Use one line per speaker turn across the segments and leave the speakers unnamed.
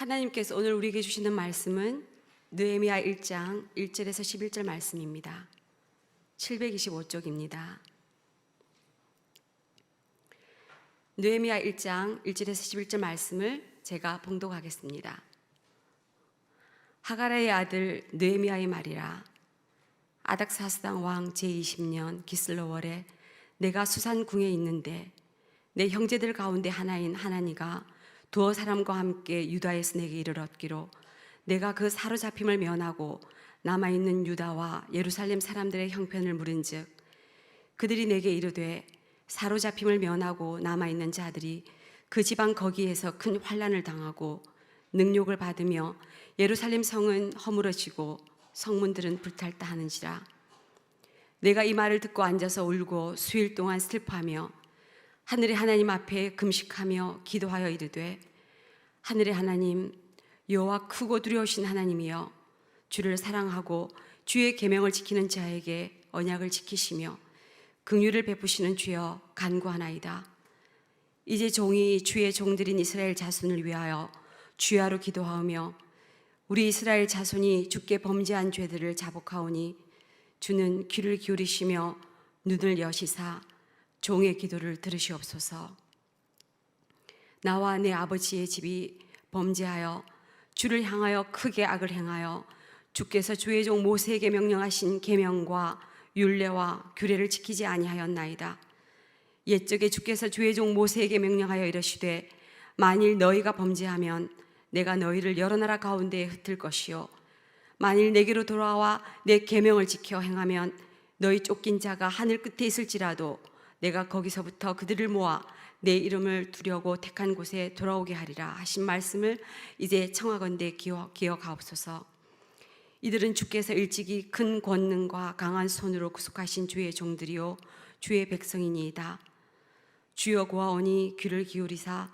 하나님께서 오늘 우리에게 주시는 말씀은 느헤미야 1장 1절에서 11절 말씀입니다. 725쪽입니다. 느헤미야 1장 1절에서 11절 말씀을 제가 봉독하겠습니다. 하가랴의 아들 느헤미야의 말이라. 아닥사스당 왕 제20년 기슬로월에 내가 수산궁에 있는데 내 형제들 가운데 하나인 하나니가 두어 사람과 함께 유다에서 내게 이르렀기로 내가 그 사로잡힘을 면하고 남아있는 유다와 예루살렘 사람들의 형편을 물은즉 그들이 내게 이르되 사로잡힘을 면하고 남아있는 자들이 그 지방 거기에서 큰 환난을 당하고 능욕을 받으며 예루살렘 성은 허물어지고 성문들은 불탈다 하는지라. 내가 이 말을 듣고 앉아서 울고 수일 동안 슬퍼하며 하늘의 하나님 앞에 금식하며 기도하여 이르되 하늘의 하나님 여호와 크고 두려우신 하나님이여 주를 사랑하고 주의 계명을 지키는 자에게 언약을 지키시며 긍휼을 베푸시는 주여 간구하나이다. 이제 종이 주의 종들인 이스라엘 자손을 위하여 주야로 기도하오며 우리 이스라엘 자손이 주께 범죄한 죄들을 자복하오니 주는 귀를 기울이시며 눈을 여시사 종의 기도를 들으시옵소서. 나와 내 아버지의 집이 범죄하여 주를 향하여 크게 악을 행하여 주께서 주의 종 모세에게 명령하신 계명과 율례와 규례를 지키지 아니하였나이다. 옛적에 주께서 주의 종 모세에게 명령하여 이르시되 만일 너희가 범죄하면 내가 너희를 여러 나라 가운데에 흩을 것이요 만일 내게로 돌아와 내 계명을 지켜 행하면 너희 쫓긴 자가 하늘 끝에 있을지라도 내가 거기서부터 그들을 모아 내 이름을 두려고 택한 곳에 돌아오게 하리라 하신 말씀을 이제 청하건대 기억하옵소서. 이들은 주께서 일찍이 큰 권능과 강한 손으로 구속하신 주의 종들이요 주의 백성이니이다. 주여 고하오니 귀를 기울이사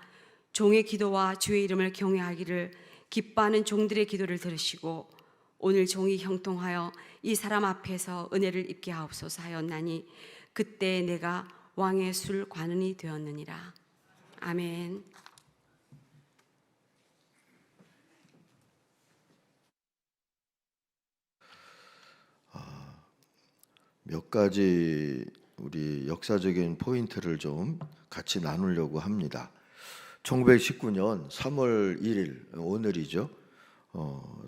종의 기도와 주의 이름을 경외하기를 기뻐하는 종들의 기도를 들으시고 오늘 종이 형통하여 이 사람 앞에서 은혜를 입게 하옵소서 하였나니 그때 내가 왕의 술 관원이 되었느니라. 아멘.
몇 가지 우리 역사적인 포인트를 좀 같이 나누려고 합니다. 1919년 3월 1일 오늘이죠.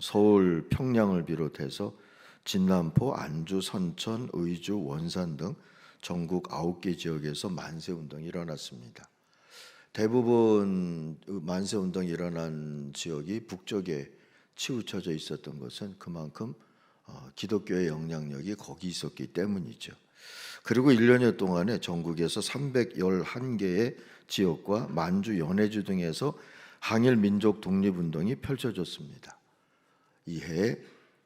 서울 평양을 비롯해서 진남포, 안주, 선천, 의주, 원산 등 전국 9개 지역에서 만세운동이 일어났습니다. 대부분 만세운동이 일어난 지역이 북쪽에 치우쳐져 있었던 것은 그만큼 기독교의 영향력이 거기 있었기 때문이죠. 그리고 1년여 동안에 전국에서 311개의 지역과 만주, 연해주 등에서 항일 민족 독립운동이 펼쳐졌습니다. 이 해에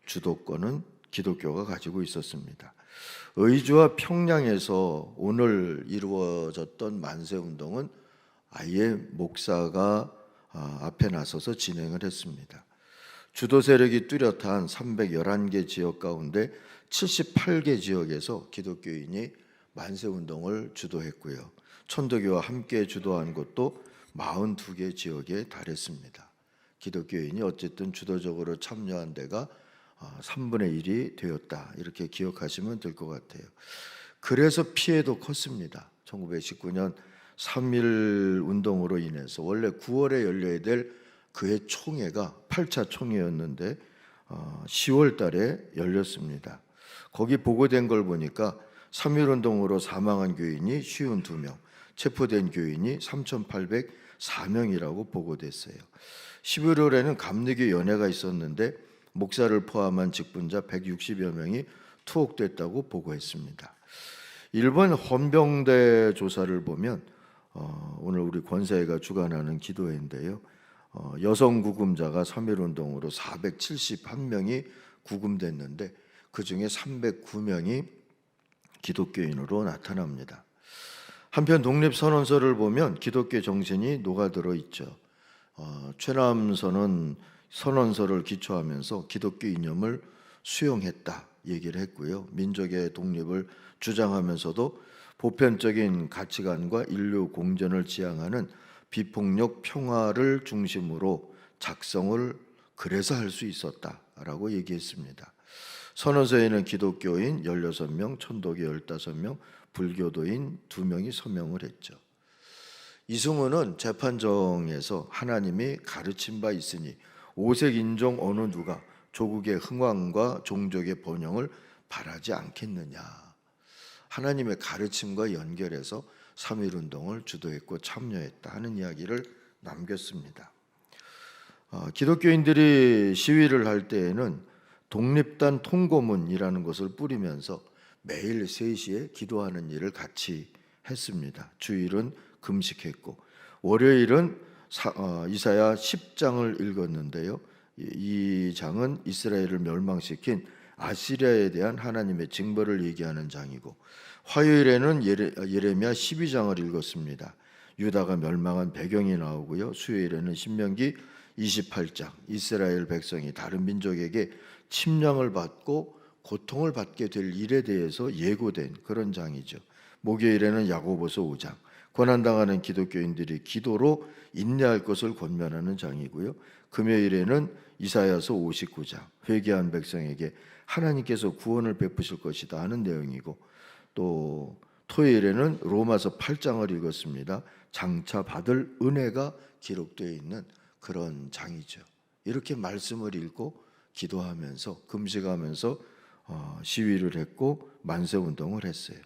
주도권은 기독교가 가지고 있었습니다. 의주와 평양에서 오늘 이루어졌던 만세운동은 아예 목사가 앞에 나서서 진행을 했습니다. 주도 세력이 뚜렷한 311개 지역 가운데 78개 지역에서 기독교인이 만세운동을 주도했고요. 천도교와 함께 주도한 곳도 42개 지역에 달했습니다. 기독교인이 어쨌든 주도적으로 참여한 데가 3분의 1이 되었다. 이렇게 기억하시면 될 것 같아요. 그래서 피해도 컸습니다. 1919년 3.1 운동으로 인해서 원래 9월에 열려야 될 그해 총회가 8차 총회였는데 10월 달에 열렸습니다. 거기 보고된 걸 보니까 3.1 운동으로 사망한 교인이 52명, 체포된 교인이 3,804명이라고 보고됐어요. 11월에는 감리교 연회가 있었는데 목사를 포함한 직분자 160여 명이 투옥됐다고 보고했습니다. 일본 헌병대 조사를 보면 오늘 우리 권사회가 주관하는 기도회인데요. 여성 구금자가 3.1 운동으로 471명이 구금됐는데 그중에 309명이 기독교인으로 나타납니다. 한편 독립선언서를 보면 기독교 정신이 녹아들어 있죠. 최남선은 선언서를 기초하면서 기독교 이념을 수용했다 얘기를 했고요. 민족의 독립을 주장하면서도 보편적인 가치관과 인류 공존을 지향하는 비폭력 평화를 중심으로 작성을 그래서 할 수 있었다라고 얘기했습니다. 선언서에는 기독교인 16명, 천도교 15명, 불교도인 2명이 서명을 했죠. 이승우는 재판정에서 하나님이 가르친 바 있으니 오색 인종 어느 누가 조국의 흥왕과 종족의 번영을 바라지 않겠느냐. 하나님의 가르침과 연결해서 3.1운동을 주도했고 참여했다 하는 이야기를 남겼습니다. 기독교인들이 시위를 할 때에는 독립단 통고문이라는 것을 뿌리면서 매일 3시에 기도하는 일을 같이 했습니다. 주일은 금식했고 월요일은 이사야 10장을 읽었는데요. 이 장은 이스라엘을 멸망시킨 아시리아에 대한 하나님의 징벌을 얘기하는 장이고, 화요일에는 예레미야 12장을 읽었습니다. 유다가 멸망한 배경이 나오고요. 수요일에는 신명기 28장, 이스라엘 백성이 다른 민족에게 침략을 받고 고통을 받게 될 일에 대해서 예고된 그런 장이죠. 목요일에는 야고보서 5장, 고난당하는 기독교인들이 기도로 인내할 것을 권면하는 장이고요. 금요일에는 이사야서 59장, 회개한 백성에게 하나님께서 구원을 베푸실 것이다 하는 내용이고, 또 토요일에는 로마서 8장을 읽었습니다. 장차 받을 은혜가 기록되어 있는 그런 장이죠. 이렇게 말씀을 읽고 기도하면서 금식하면서 시위를 했고 만세운동을 했어요.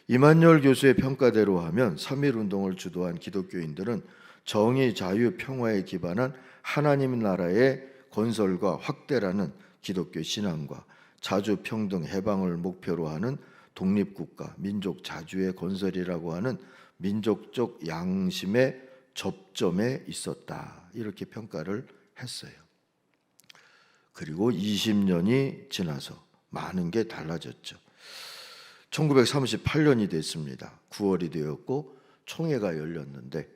이만열 교수의 평가대로 하면 3.1운동을 주도한 기독교인들은 정의, 자유, 평화에 기반한 하나님 나라의 건설과 확대라는 기독교 신앙과 자주, 평등, 해방을 목표로 하는 독립국가, 민족 자주의 건설이라고 하는 민족적 양심의 접점에 있었다, 이렇게 평가를 했어요. 그리고 20년이 지나서 많은 게 달라졌죠. 1938년이 됐습니다. 9월이 되었고 총회가 열렸는데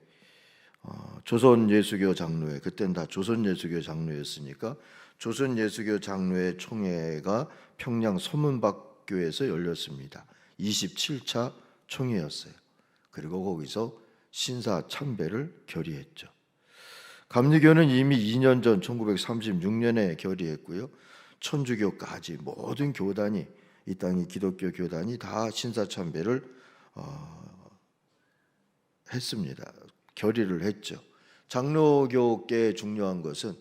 조선예수교 장로회, 그때는 다 조선예수교 장로였으니까 조선예수교 장로회 총회가 평양 소문박교에서 열렸습니다. 27차 총회였어요. 그리고 거기서 신사 참배를 결의했죠. 감리교는 이미 2년 전 1936년에 결의했고요. 천주교까지 모든 교단이, 이 땅의 기독교 교단이 다 신사 참배를 했습니다. 결의를 했죠. 장로교계 중요한 것은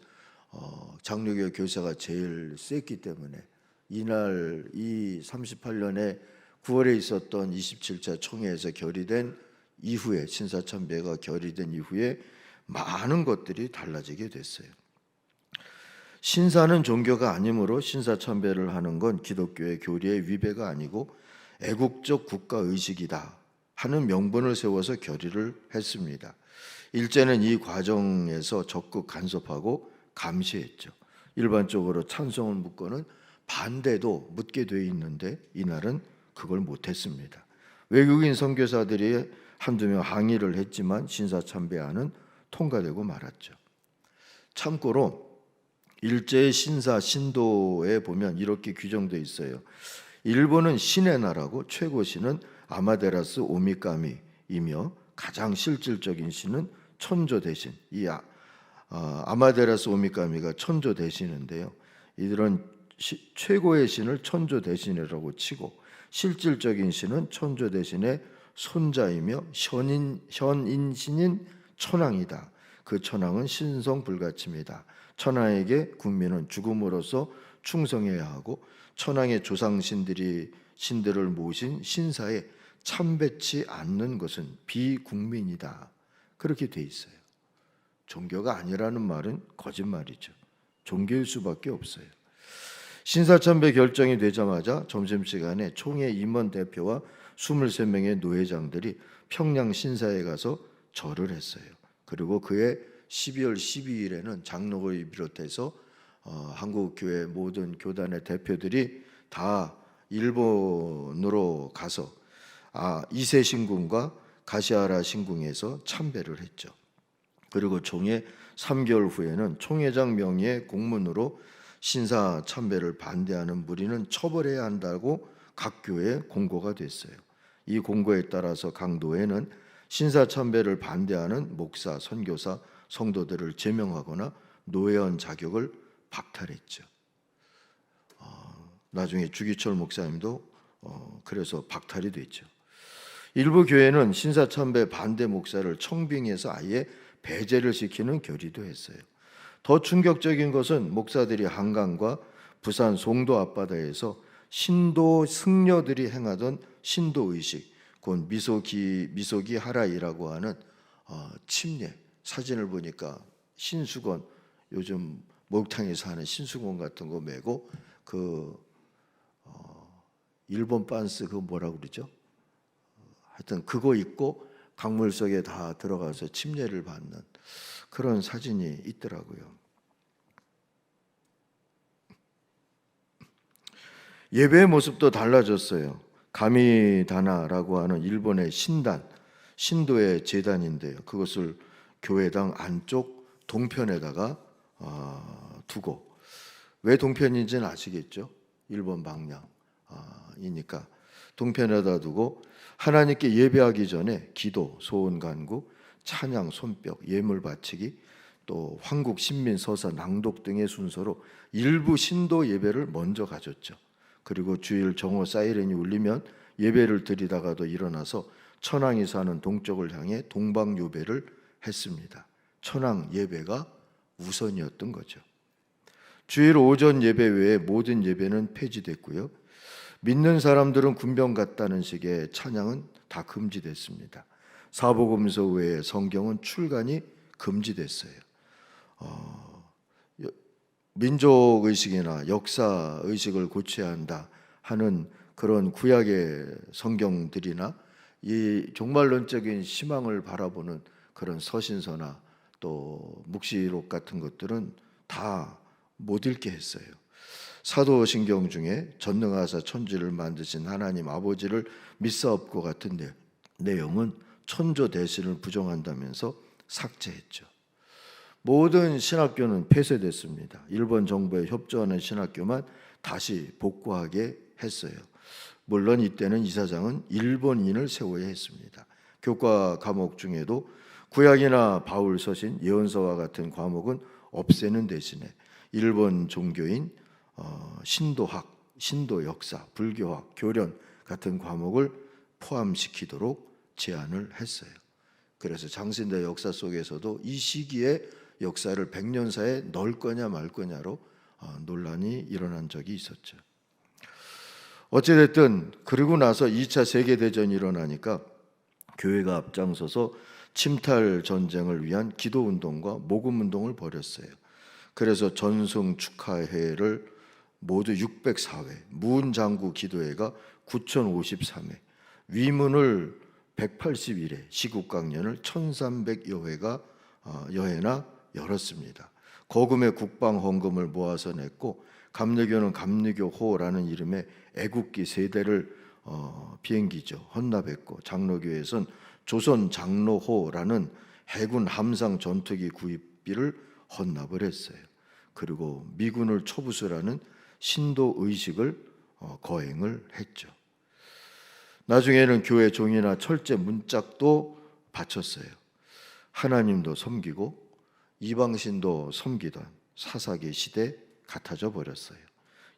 장로교 교사가 제일 셌기 때문에 이날 이 38년에 9월에 있었던 27차 총회에서 결의된 이후에, 신사참배가 결의된 이후에 많은 것들이 달라지게 됐어요. 신사는 종교가 아니므로 신사참배를 하는 건 기독교의 교리의 위배가 아니고 애국적 국가의식이다 하는 명분을 세워서 결의를 했습니다. 일제는 이 과정에서 적극 간섭하고 감시했죠. 일반적으로 찬성을 묻고는 반대도 묻게 돼 있는데 이날은 그걸 못했습니다. 외국인 선교사들이 한두 명 항의를 했지만 신사참배안은 통과되고 말았죠. 참고로 일제의 신사 신도에 보면 이렇게 규정되어 있어요. 일본은 신의 나라고 최고 신은 아마테라스 오미카미이며 가장 실질적인 신은 천조 대신, 이 아마테라스 오미카미가 천조 대신인데요. 이들은 최고의 신을 천조 대신이라고 치고 실질적인 신은 천조 대신의 손자이며 현인신인 천황이다. 그 천황은 신성 불가침이다. 천황에게 국민은 죽음으로써 충성해야 하고 천황의 조상신들을 모신 신사에 참배치 않는 것은 비국민이다. 그렇게 돼 있어요. 종교가 아니라는 말은 거짓말이죠. 종교일 수밖에 없어요. 신사참배 결정이 되자마자 점심시간에 총회 임원 대표와 23명의 노회장들이 평양 신사에 가서 절을 했어요. 그리고 그해 12월 12일에는 장로를 비롯해서 한국교회 모든 교단의 대표들이 다 일본으로 가서 이세 신궁과 가시하라 신궁에서 참배를 했죠. 그리고 총회 3개월 후에는 총회장 명의의 공문으로 신사 참배를 반대하는 무리는 처벌해야 한다고 각 교회에 공고가 됐어요. 이 공고에 따라서 각 노회는 신사 참배를 반대하는 목사, 선교사 성도들을 제명하거나 노예원 자격을 박탈했죠. 나중에 주기철 목사님도 그래서 박탈이 됐죠. 일부 교회는 신사참배 반대 목사를 청빙해서 아예 배제를 시키는 결의도 했어요. 더 충격적인 것은 목사들이 한강과 부산 송도 앞바다에서 신도 승려들이 행하던 신도의식, 곧 미소기 하라이라고 하는 침례, 사진을 보니까 신수건, 요즘 목욕탕에서 하는 신수건 같은 거 메고 일본 빤스 그거 뭐라고 그러죠? 하여튼 그거 입고 강물 속에 다 들어가서 침례를 받는 그런 사진이 있더라고요. 예배의 모습도 달라졌어요. 가미다나라고 하는 일본의 신도의 제단인데요. 그것을 교회당 안쪽 동편에다가 두고, 왜 동편인지는 아시겠죠? 일본 방향이니까 동편에다 두고 하나님께 예배하기 전에 기도, 소원 간구, 찬양, 손뼉, 예물 바치기, 또 황국 신민 서사 낭독 등의 순서로 일부 신도 예배를 먼저 가졌죠. 그리고 주일 정오 사이렌이 울리면 예배를 드리다가도 일어나서 천황이 사는 동쪽을 향해 동방요배를 했습니다. 천황 예배가 우선이었던 거죠. 주일 오전 예배 외에 모든 예배는 폐지됐고요. 믿는 사람들은 군병 같다는 식의 찬양은 다 금지됐습니다. 사복음서 외에 성경은 출간이 금지됐어요. 민족의식이나 역사의식을 고쳐야 한다 하는 그런 구약의 성경들이나 이 종말론적인 희망을 바라보는 그런 서신서나 또 묵시록 같은 것들은 다 못 읽게 했어요. 사도신경 중에 전능하사 천지를 만드신 하나님 아버지를 믿사옵고 같은 내용은 천조 대신을 부정한다면서 삭제했죠. 모든 신학교는 폐쇄됐습니다. 일본 정부에 협조하는 신학교만 다시 복구하게 했어요. 물론 이때는 이사장은 일본인을 세워야 했습니다. 교과 과목 중에도 구약이나 바울 서신, 예언서와 같은 과목은 없애는 대신에 일본 종교인 신도학, 신도역사, 불교학, 교련 같은 과목을 포함시키도록 제안을 했어요. 그래서 장신대 역사 속에서도 이 시기에 역사를 100년사에 넣을 거냐 말 거냐로 논란이 일어난 적이 있었죠. 어찌됐든 그러고 나서 2차 세계대전이 일어나니까 교회가 앞장서서 침탈 전쟁을 위한 기도운동과 모금운동을 벌였어요. 그래서 전승 축하회를 모두 604회, 무은장구 기도회가 9053회, 위문을 181회, 시국강연을 1300여 회가 여회나 열었습니다. 거금의 국방 헌금을 모아서 냈고, 감리교는 감리교호라는 이름의 애국기 세대를 비행기죠 헌납했고, 장로교에선 조선 장로호라는 해군 함상 전투기 구입비를 헌납을 했어요. 그리고 미군을 초부수라는 신도 의식을 거행을 했죠. 나중에는 교회 종이나 철제 문짝도 바쳤어요. 하나님도 섬기고 이방신도 섬기던 사사기 시대 같아져 버렸어요.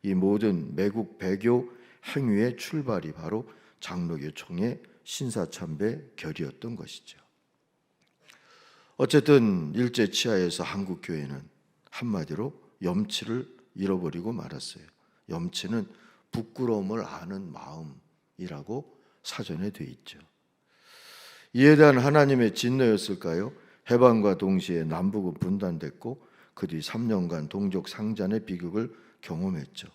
이 모든 매국 배교 행위의 출발이 바로 장로교 총회 신사참배 결의였던 것이죠. 어쨌든 일제 치하에서 한국 교회는 한마디로 염치를 잃어버리고 말았어요. 염치는 부끄러움을 아는 마음이라고 사전에 돼 있죠. 이에 대한 하나님의 진노였을까요? 해방과 동시에 남북은 분단됐고 그 뒤 3년간 동족 상잔의 비극을 경험했죠.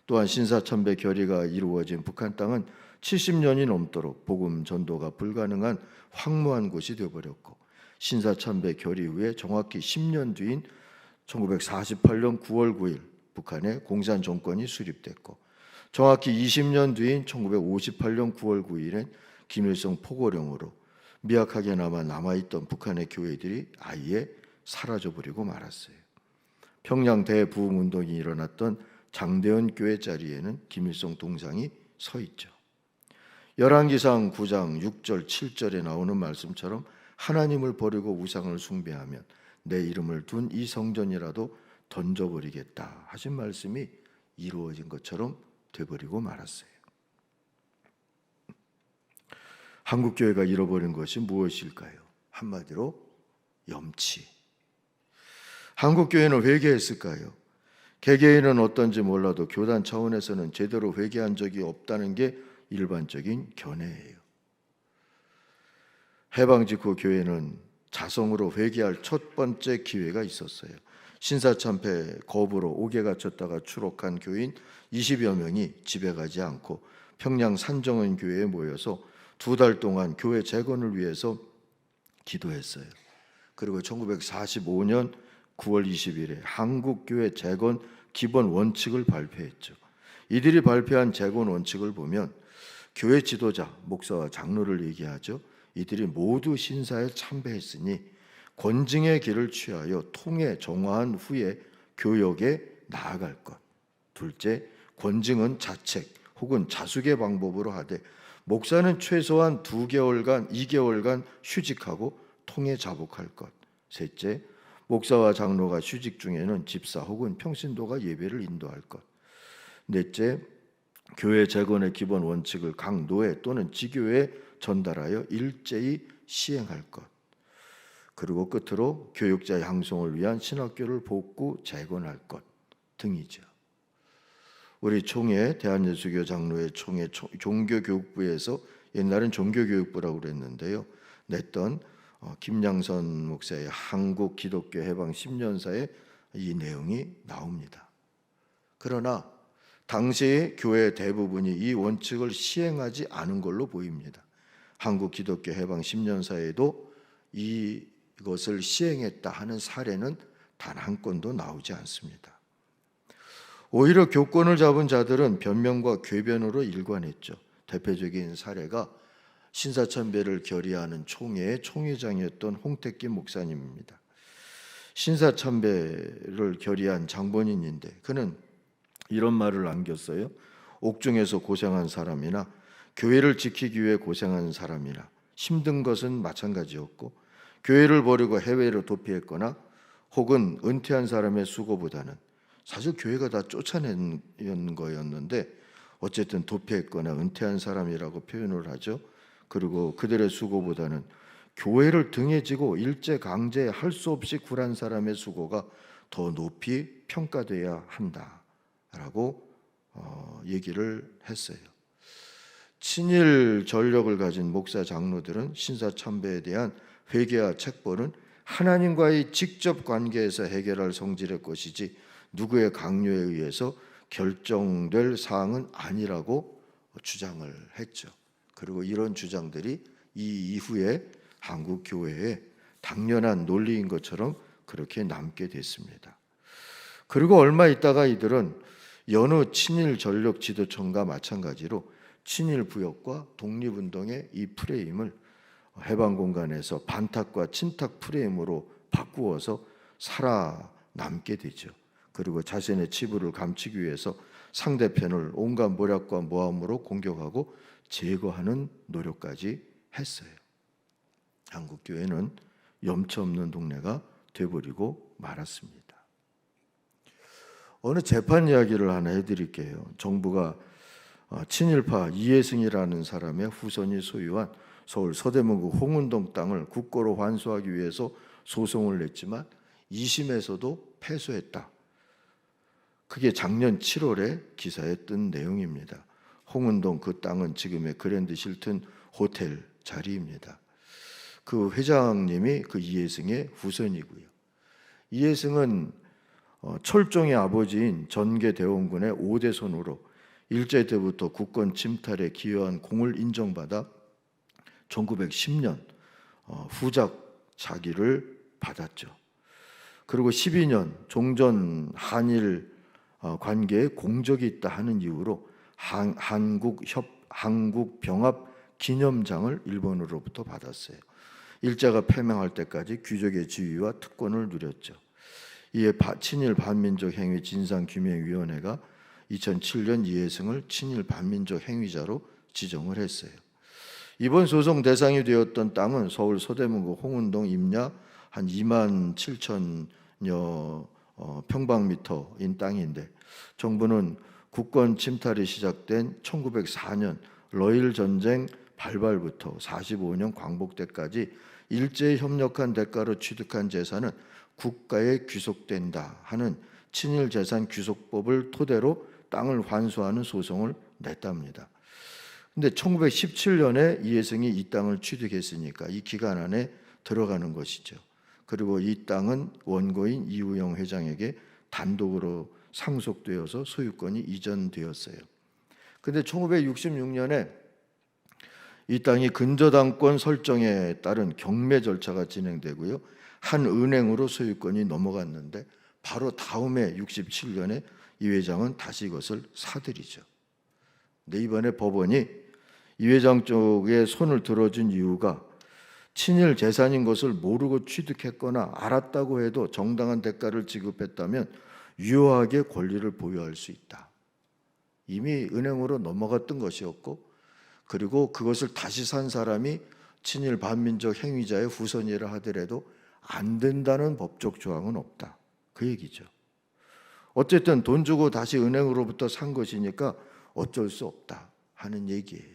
또한 신사참배 결의가 이루어진 북한 땅은 70년이 넘도록 복음 전도가 불가능한 황무한 곳이 되어버렸고, 신사참배 결의 후에 정확히 10년 뒤인 1948년 9월 9일 북한에 공산 정권이 수립됐고, 정확히 20년 뒤인 1958년 9월 9일엔 김일성 포고령으로 미약하게나마 남아있던 북한의 교회들이 아예 사라져버리고 말았어요. 평양 대부흥운동이 일어났던 장대현 교회 자리에는 김일성 동상이 서 있죠. 열왕기상 9장 6절 7절에 나오는 말씀처럼 하나님을 버리고 우상을 숭배하면 내 이름을 둔 이 성전이라도 던져버리겠다 하신 말씀이 이루어진 것처럼 돼버리고 말았어요. 한국교회가 잃어버린 것이 무엇일까요? 한마디로 염치. 한국교회는 회개했을까요? 개개인은 어떤지 몰라도 교단 차원에서는 제대로 회개한 적이 없다는 게 일반적인 견해예요. 해방 직후 교회는 자성으로 회개할 첫 번째 기회가 있었어요. 신사참패 거부로 옥에 갇혔다가 추록한 교인 20여 명이 집에 가지 않고 평양 산정원 교회에 모여서 2달 동안 교회 재건을 위해서 기도했어요. 그리고 1945년 9월 20일에 한국교회 재건 기본 원칙을 발표했죠. 이들이 발표한 재건 원칙을 보면 교회 지도자, 목사와 장로를 얘기하죠. 이들이 모두 신사에 참배했으니 권징의 길을 취하여 통해 정화한 후에 교역에 나아갈 것. 둘째, 권징은 자책 혹은 자숙의 방법으로 하되 목사는 최소한 2개월간 휴직하고 통해 자복할 것. 셋째, 목사와 장로가 휴직 중에는 집사 혹은 평신도가 예배를 인도할 것. 넷째, 교회 재건의 기본 원칙을 각 노회 또는 지교회에 전달하여 일제히 시행할 것. 그리고 끝으로 교육자 양성을 위한 신학교를 복구 재건할 것 등이죠. 우리 총회 대한예수교 장로회 총회 종교교육부에서 옛날엔 종교교육부라고 그랬는데요. 냈던 김양선 목사의 한국 기독교 해방 10년사에 이 내용이 나옵니다. 그러나 당시의 교회 대부분이 이 원칙을 시행하지 않은 걸로 보입니다. 한국 기독교 해방 10년사에도 이것을 시행했다 하는 사례는 단 한 건도 나오지 않습니다. 오히려 교권을 잡은 자들은 변명과 궤변으로 일관했죠. 대표적인 사례가 신사참배를 결의하는 총회의 총회장이었던 홍택기 목사님입니다. 신사참배를 결의한 장본인인데 그는 이런 말을 남겼어요. 옥중에서 고생한 사람이나 교회를 지키기 위해 고생한 사람이나 힘든 것은 마찬가지였고 교회를 버리고 해외로 도피했거나 혹은 은퇴한 사람의 수고보다는 사실 교회가 다 쫓아낸 거였는데 어쨌든 도피했거나 은퇴한 사람이라고 표현을 하죠. 그리고 그들의 수고보다는 교회를 등에 지고 일제강제에 할 수 없이 굴한 사람의 수고가 더 높이 평가돼야 한다라고 얘기를 했어요. 친일 전력을 가진 목사 장로들은 신사참배에 대한 회개와 책벌은 하나님과의 직접 관계에서 해결할 성질의 것이지 누구의 강요에 의해서 결정될 사항은 아니라고 주장을 했죠. 그리고 이런 주장들이 이 이후에 한국 교회에 당연한 논리인 것처럼 그렇게 남게 됐습니다. 그리고 얼마 있다가 이들은 여느 친일 전력 지도층과 마찬가지로 친일 부역과 독립운동의 이 프레임을 해방 공간에서 반탁과 친탁 프레임으로 바꾸어서 살아남게 되죠. 그리고 자신의 치부를 감추기 위해서 상대편을 온갖 모략과 모함으로 공격하고 제거하는 노력까지 했어요. 한국 교회는 염치 없는 동네가 돼버리고 말았습니다. 어느 재판 이야기를 하나 해드릴게요. 정부가 친일파 이해승이라는 사람의 후손이 소유한 서울 서대문구 홍은동 땅을 국고로 환수하기 위해서 소송을 냈지만 2심에서도 패소했다. 그게 작년 7월에 기사에 뜬 내용입니다. 홍은동 그 땅은 지금의 그랜드 힐튼 호텔 자리입니다. 그 회장님이 그 이해승의 후손이고요. 이해승은 철종의 아버지인 전개대원군의 5대 손으로 일제 때부터 국권 침탈에 기여한 공을 인정받아 1910년 후작 자기를 받았죠. 그리고 12년 종전 한일 관계에 공적이 있다 하는 이유로 한국병합 기념장을 일본으로부터 받았어요. 일제가 패망할 때까지 귀족의 지위와 특권을 누렸죠. 이에 친일 반민족 행위 진상규명위원회가 2007년 이해승을 친일 반민족 행위자로 지정을 했어요. 이번 소송 대상이 되었던 땅은 서울 서대문구 홍은동 임야 한 2만 7천여 평방미터인 땅인데 정부는 국권 침탈이 시작된 1904년 러일 전쟁 발발부터 45년 광복 때까지 일제히 협력한 대가로 취득한 재산은 국가에 귀속된다 하는 친일 재산 귀속법을 토대로 땅을 환수하는 소송을 냈답니다. 근데 1917년에 이혜성이 이 땅을 취득했으니까 이 기간 안에 들어가는 것이죠. 그리고 이 땅은 원고인 이우영 회장에게 단독으로 상속되어서 소유권이 이전되었어요. 근데 1966년에 이 땅이 근저당권 설정에 따른 경매 절차가 진행되고요. 한 은행으로 소유권이 넘어갔는데 바로 다음해 67년에 이 회장은 다시 이것을 사들이죠. 근데 이번에 법원이 이 회장 쪽에 손을 들어준 이유가 친일 재산인 것을 모르고 취득했거나 알았다고 해도 정당한 대가를 지급했다면 유효하게 권리를 보유할 수 있다. 이미 은행으로 넘어갔던 것이었고 그리고 그것을 다시 산 사람이 친일 반민족 행위자의 후손이라 하더라도 안 된다는 법적 조항은 없다. 그 얘기죠. 어쨌든 돈 주고 다시 은행으로부터 산 것이니까 어쩔 수 없다 하는 얘기예요.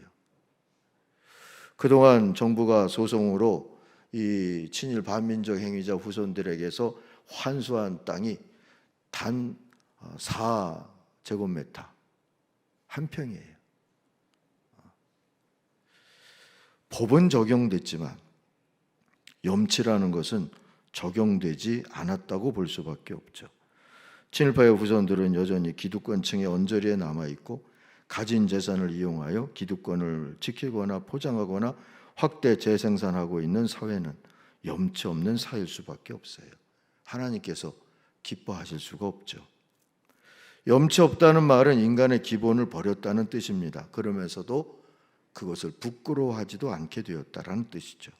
그동안 정부가 소송으로 이 친일 반민족 행위자 후손들에게서 환수한 땅이 단 4제곱미터 한 평이에요. 법은 적용됐지만 염치라는 것은 적용되지 않았다고 볼 수밖에 없죠. 친일파의 후손들은 여전히 기득권층의 언저리에 남아있고 가진 재산을 이용하여 기득권을 지키거나 포장하거나 확대 재생산하고 있는 사회는 염치 없는 사회일 수밖에 없어요. 하나님께서 기뻐하실 수가 없죠. 염치 없다는 말은 인간의 기본을 버렸다는 뜻입니다. 그러면서도 그것을 부끄러워하지도 않게 되었다라는 뜻이죠.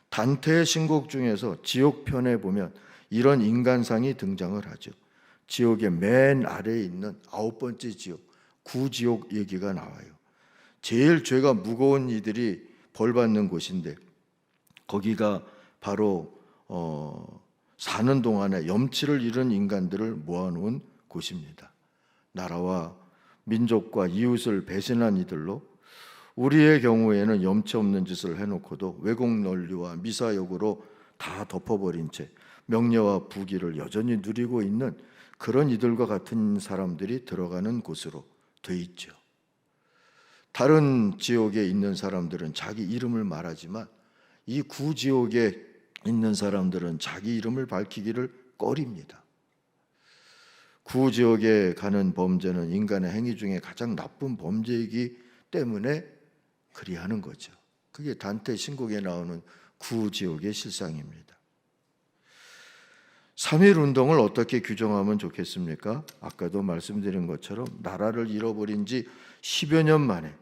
단테의 신곡 중에서 지옥편에 보면 이런 인간상이 등장을 하죠. 지옥의 맨 아래에 있는 9번째 지옥, 구지옥 얘기가 나와요. 제일 죄가 무거운 이들이 벌 받는 곳인데 거기가 바로 사는 동안에 염치를 잃은 인간들을 모아놓은 곳입니다. 나라와 민족과 이웃을 배신한 이들로 우리의 경우에는 염치 없는 짓을 해놓고도 왜곡 논리와 미사역으로 다 덮어버린 채 명예와 부귀를 여전히 누리고 있는 그런 이들과 같은 사람들이 들어가는 곳으로 돼 있죠. 다른 지옥에 있는 사람들은 자기 이름을 말하지만 이 구지옥에 있는 사람들은 자기 이름을 밝히기를 꺼립니다. 구지옥에 가는 범죄는 인간의 행위 중에 가장 나쁜 범죄이기 때문에 그리하는 거죠. 그게 단테 신곡에 나오는 구지옥의 실상입니다. 3.1운동을 어떻게 규정하면 좋겠습니까? 아까도 말씀드린 것처럼 나라를 잃어버린 지 10여 년 만에,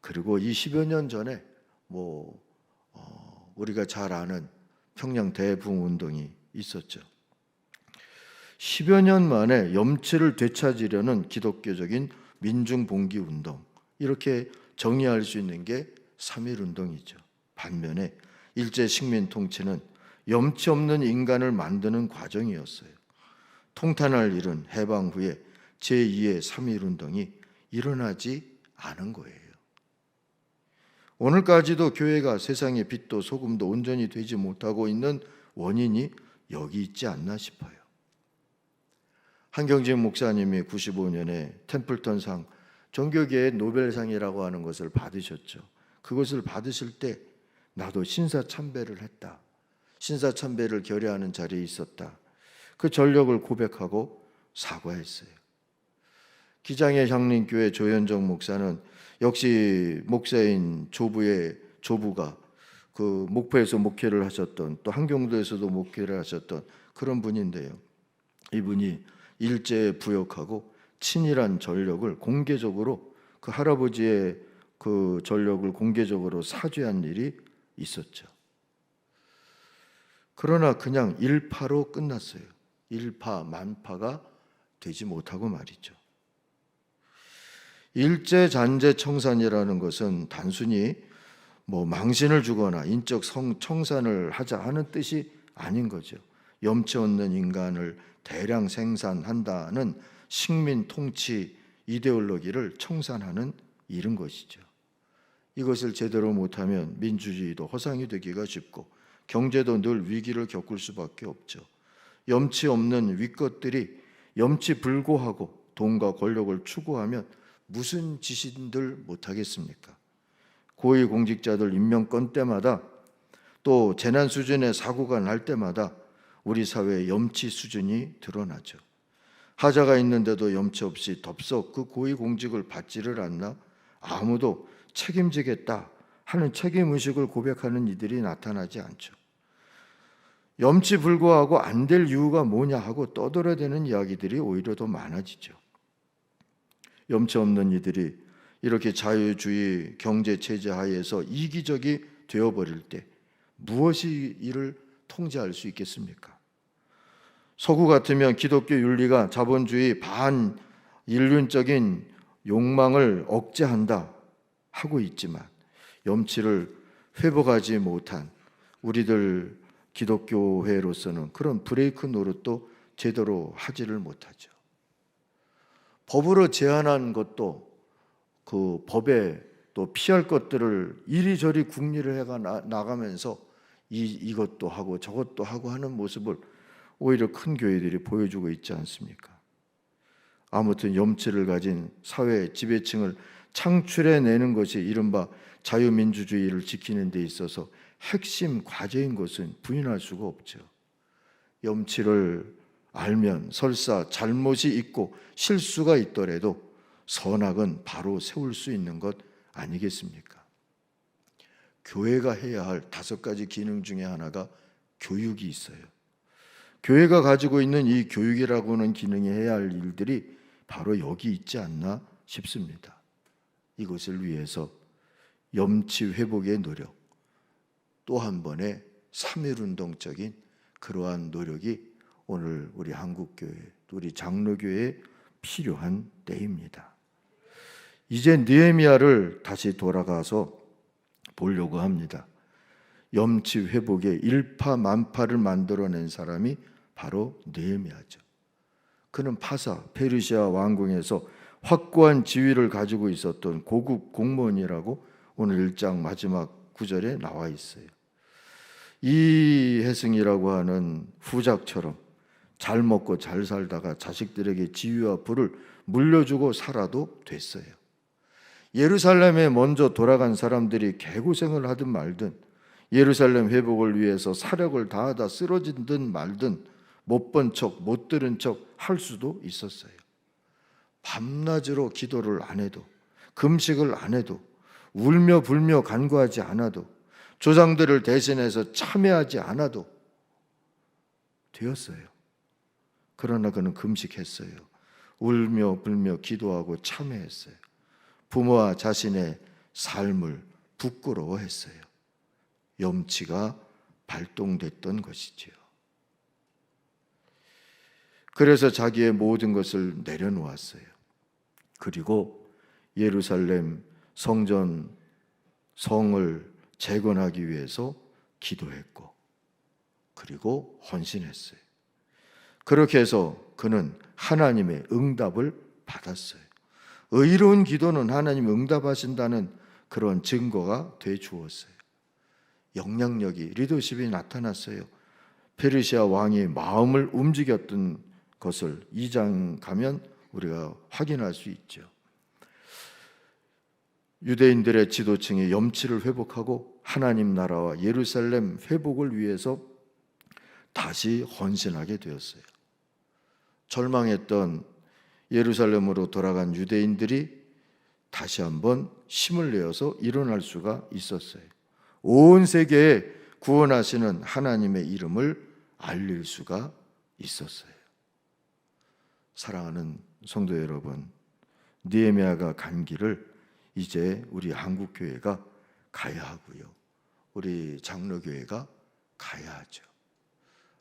그리고 이 10여 년 전에 우리가 잘 아는 평양 대붕운동이 있었죠. 10여 년 만에 염치를 되찾으려는 기독교적인 민중봉기운동, 이렇게 정의할 수 있는 게 3.1운동이죠. 반면에 일제 식민 통치는 염치 없는 인간을 만드는 과정이었어요. 통탄할 일은 해방 후에 제2의 3.1운동이 일어나지 않은 거예요. 오늘까지도 교회가 세상의 빛도 소금도 온전히 되지 못하고 있는 원인이 여기 있지 않나 싶어요. 한경진 목사님이 95년에 템플턴상, 종교계의 노벨상이라고 하는 것을 받으셨죠. 그것을 받으실 때 나도 신사참배를 했다, 신사참배를 결의하는 자리에 있었다, 그 전력을 고백하고 사과했어요. 기장의 향림교회 조현정 목사는 역시 목사인 조부의 조부가 그 목포에서 목회를 하셨던, 또 한경도에서도 목회를 하셨던 그런 분인데요. 이분이 일제에 부역하고 친일한 전력을 공개적으로, 그 할아버지의 그 전력을 공개적으로 사죄한 일이 있었죠. 그러나 그냥 일파로 끝났어요. 일파 만파가 되지 못하고 말이죠. 일제잔재 청산이라는 것은 단순히 망신을 주거나 인적 청산을 하자 하는 뜻이 아닌 거죠. 염치 없는 인간을 대량 생산한다는 식민 통치 이데올로기를 청산하는 일인 것이죠. 이것을 제대로 못하면 민주주의도 허상이 되기가 쉽고 경제도 늘 위기를 겪을 수밖에 없죠. 염치 없는 위것들이 염치 불고하고 돈과 권력을 추구하면 무슨 짓인들 못하겠습니까? 고위공직자들 임명권 때마다 또 재난 수준의 사고가 날 때마다 우리 사회의 염치 수준이 드러나죠. 하자가 있는데도 염치 없이 덥석 그 고위공직을 받지를 않나 아무도 책임지겠다 하는 책임의식을 고백하는 이들이 나타나지 않죠. 염치 불구하고 안 될 이유가 뭐냐 하고 떠들어대는 이야기들이 오히려 더 많아지죠. 염치 없는 이들이 이렇게 자유주의 경제체제 하에서 이기적이 되어버릴 때 무엇이 이를 통제할 수 있겠습니까? 서구 같으면 기독교 윤리가 자본주의 반인륜적인 욕망을 억제한다 하고 있지만 염치를 회복하지 못한 우리들 기독교회로서는 그런 브레이크 노릇도 제대로 하지를 못하죠. 법으로 제한한 것도 그 법에 또 피할 것들을 이리저리 궁리를 해가 나가면서 이것도 하고 저것도 하고 하는 모습을 오히려 큰 교회들이 보여주고 있지 않습니까? 아무튼 염치를 가진 사회 지배층을 창출해내는 것이 이른바 자유민주주의를 지키는 데 있어서 핵심 과제인 것은 부인할 수가 없죠. 염치를 알면 설사 잘못이 있고 실수가 있더라도 선악은 바로 세울 수 있는 것 아니겠습니까? 교회가 해야 할 5가지 기능 중에 하나가 교육이 있어요. 교회가 가지고 있는 이 교육이라고 하는 기능이 해야 할 일들이 바로 여기 있지 않나 싶습니다. 이것을 위해서 염치 회복의 노력, 또 한 번의 3.1운동적인 그러한 노력이 오늘 우리 한국교회, 우리 장로교회에 필요한 때입니다. 이제 느헤미야를 다시 돌아가서 보려고 합니다. 염치 회복의 일파만파를 만들어낸 사람이 바로 느헤미야죠. 그는 파사, 페르시아 왕궁에서 확고한 지위를 가지고 있었던 고급 공무원이라고 오늘 1장 마지막 구절에 나와 있어요. 이해승이라고 하는 후작처럼 잘 먹고 잘 살다가 자식들에게 지위와 부를 물려주고 살아도 됐어요. 예루살렘에 먼저 돌아간 사람들이 개고생을 하든 말든 예루살렘 회복을 위해서 사력을 다하다 쓰러지든 말든 못 본 척, 못 들은 척 할 수도 있었어요. 밤낮으로 기도를 안 해도, 금식을 안 해도, 울며 불며 간구하지 않아도, 조상들을 대신해서 참여하지 않아도 되었어요. 그러나 그는 금식했어요. 울며 불며 기도하고 참여했어요. 부모와 자신의 삶을 부끄러워했어요. 염치가 발동됐던 것이지요. 그래서 자기의 모든 것을 내려놓았어요. 그리고 예루살렘 성전 성을 재건하기 위해서 기도했고, 그리고 헌신했어요. 그렇게 해서 그는 하나님의 응답을 받았어요. 의로운 기도는 하나님 응답하신다는 그런 증거가 돼 주었어요. 영향력이, 리더십이 나타났어요. 페르시아 왕이 마음을 움직였던 것을 2장 가면 우리가 확인할 수 있죠. 유대인들의 지도층이 염치를 회복하고 하나님 나라와 예루살렘 회복을 위해서 다시 헌신하게 되었어요. 절망했던 예루살렘으로 돌아간 유대인들이 다시 한번 힘을 내어서 일어날 수가 있었어요. 온 세계에 구원하시는 하나님의 이름을 알릴 수가 있었어요. 사랑하는 성도 여러분, 느헤미야가 간 길을 이제 우리 한국교회가 가야 하고요, 우리 장로교회가 가야 하죠.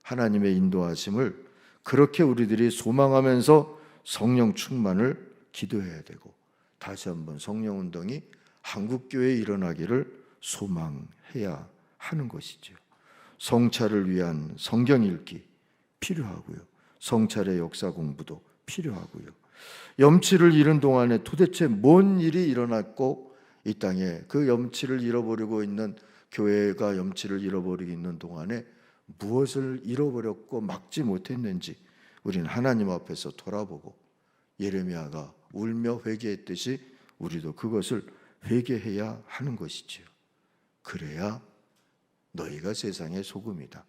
하나님의 인도하심을 그렇게 우리들이 소망하면서 성령 충만을 기도해야 되고, 다시 한번 성령운동이 한국교회에 일어나기를 소망해야 하는 것이죠. 성찰을 위한 성경 읽기 필요하고요. 성찰의 역사 공부도 필요하고요. 염치를 잃은 동안에 도대체 뭔 일이 일어났고 이 땅에 그 염치를 잃어버리고 있는 교회가 염치를 잃어버리고 있는 동안에 무엇을 잃어버렸고 막지 못했는지 우리는 하나님 앞에서 돌아보고 예레미야가 울며 회개했듯이 우리도 그것을 회개해야 하는 것이지요. 그래야 너희가 세상의 소금이다,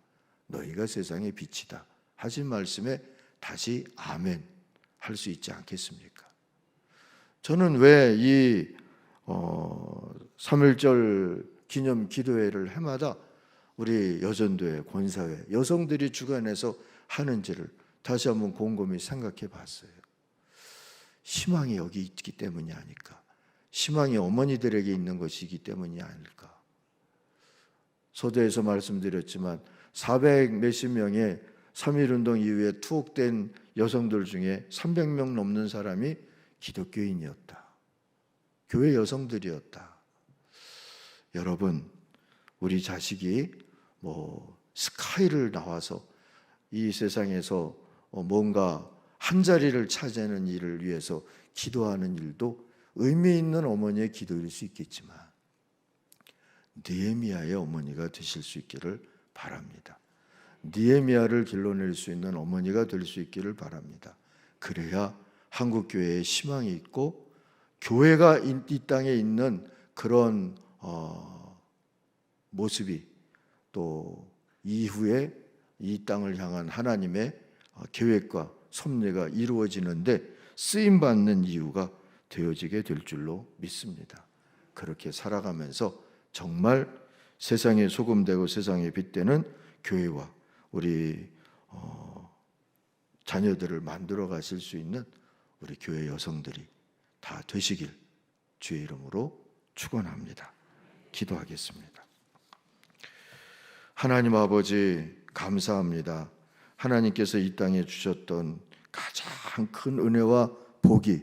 너희가 세상의 빛이다 하신 말씀에 다시 아멘 할 수 있지 않겠습니까? 저는 왜 이 3.1절 기념 기도회를 해마다 우리 여전도회, 권사회, 여성들이 주관해서 하는지를 다시 한번 곰곰이 생각해 봤어요. 희망이 여기 있기 때문이 아닐까? 희망이 어머니들에게 있는 것이기 때문이 아닐까? 서두에서 말씀드렸지만 400 몇십 명의 3.1운동 이후에 투옥된 여성들 중에 300명 넘는 사람이 기독교인이었다. 교회 여성들이었다. 여러분, 우리 자식이 스카이를 나와서 이 세상에서 뭔가 한 자리를 차지하는 일을 위해서 기도하는 일도 의미 있는 어머니의 기도일 수 있겠지만 느헤미야의 어머니가 되실 수 있기를 바랍니다. 느헤미야를 길러낼 수 있는 어머니가 될 수 있기를 바랍니다. 그래야 한국 교회에 희망이 있고 교회가 이 땅에 있는 그런 모습이 또 이후에 이 땅을 향한 하나님의 계획과 섭리가 이루어지는데 쓰임받는 이유가 되어지게 될 줄로 믿습니다. 그렇게 살아가면서 정말 세상의 소금 되고 세상의 빛 되는 교회와 우리 자녀들을 만들어 가실 수 있는 우리 교회 여성들이 다 되시길 주의 이름으로 축원합니다. 기도하겠습니다. 하나님 아버지 감사합니다. 하나님께서 이 땅에 주셨던 가장 큰 은혜와 복이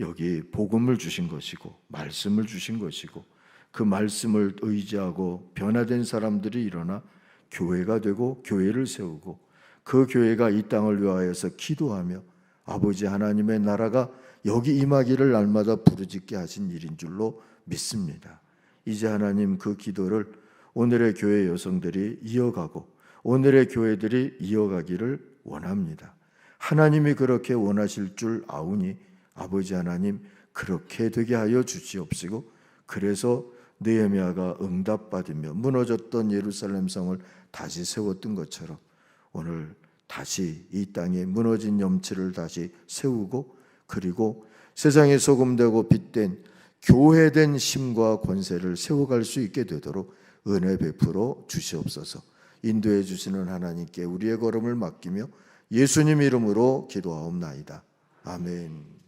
여기 복음을 주신 것이고 말씀을 주신 것이고 그 말씀을 의지하고 변화된 사람들이 일어나 교회가 되고 교회를 세우고 그 교회가 이 땅을 위하여서 기도하며 아버지 하나님의 나라가 여기 임하기를 날마다 부르짖게 하신 일인 줄로 믿습니다. 이제 하나님 그 기도를 오늘의 교회 여성들이 이어가고 오늘의 교회들이 이어가기를 원합니다. 하나님이 그렇게 원하실 줄 아오니 아버지 하나님 그렇게 되게 하여 주시옵시고 그래서 느헤미야가 응답받으며 무너졌던 예루살렘 성을 다시 세웠던 것처럼 오늘 다시 이 땅에 무너진 염치를 다시 세우고 그리고 세상에 소금되고 빛된 교회된 힘과 권세를 세워갈 수 있게 되도록 은혜 베풀어 주시옵소서. 인도해 주시는 하나님께 우리의 걸음을 맡기며 예수님 이름으로 기도하옵나이다. 아멘.